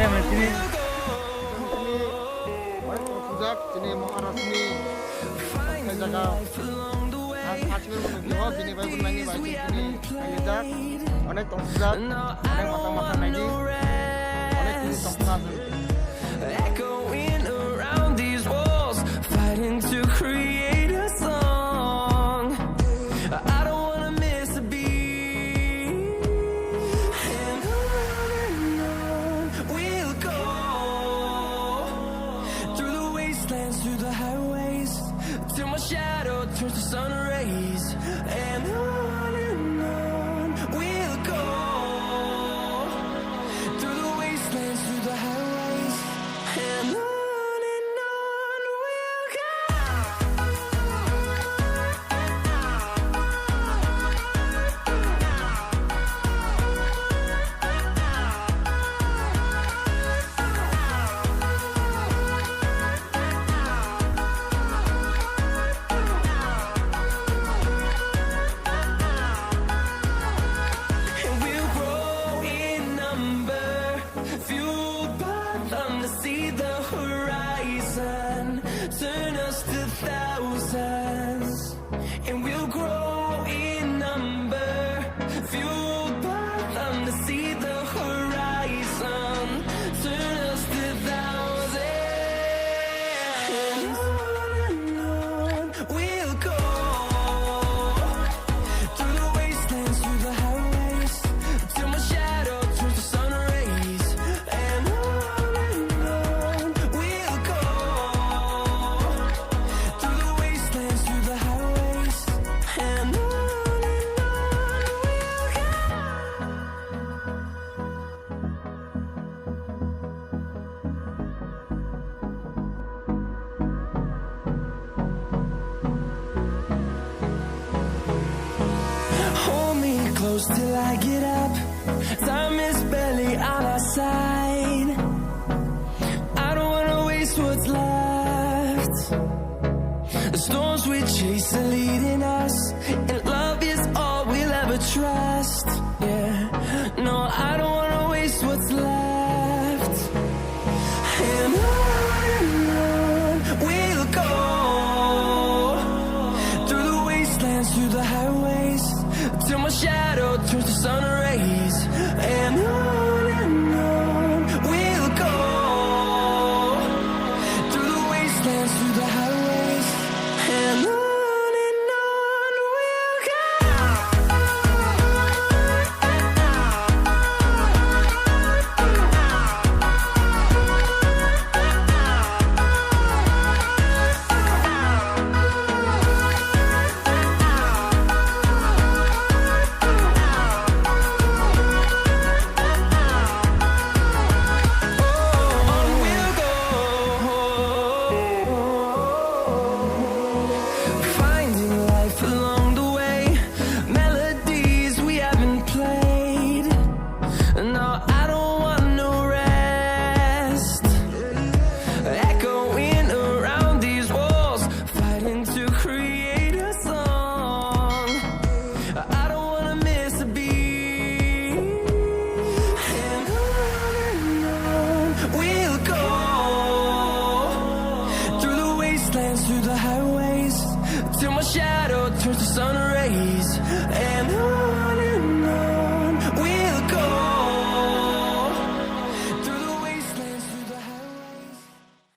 sini. Sejak sini Maharasmi saya jaga hasil menunjuk sini baik pun lagi baik sini sejak onek tong sejak onek matang-matang lagi onek sini tong satu. Echoing around these walls, fighting to create a song. I don't wanna miss a beat. And on we'll go, through the wastelands, through the highways, till my shadow turns to sun rays. And on we'll go, through the wastelands, through the highways. And on we'll go. And we'll grow in number, fueled by them to see the horizon, turn us to thousands. And we'll grow in number, fueled by them to see the horizon, turn us to thousands. And on we'll go, through the wastelands, through the highways, till my shadow turns to sun rays. And on we'll go, through the wastelands, through the highways. And on we'll go. Hold me close till I get up. Time is barely on our side. I don't wanna waste what's left. The storms we chase are leading us, and love is all we'll ever trust. Yeah, no, I don't wanna waste what's left. And on we'll go, through the wastelands, through the highways, till my shadow turns to sun rays. And on we'll go, through the wastelands, through the highways. And on we'll go. On we'll go, finding life along the way, melodies we haven't played. No, I don't want no rest. Echoing around these walls, fighting to create a song. I don't wanna miss a beat. And on we'll go, through the wastelands, through the highways, till my shadow turns to sun rays. And on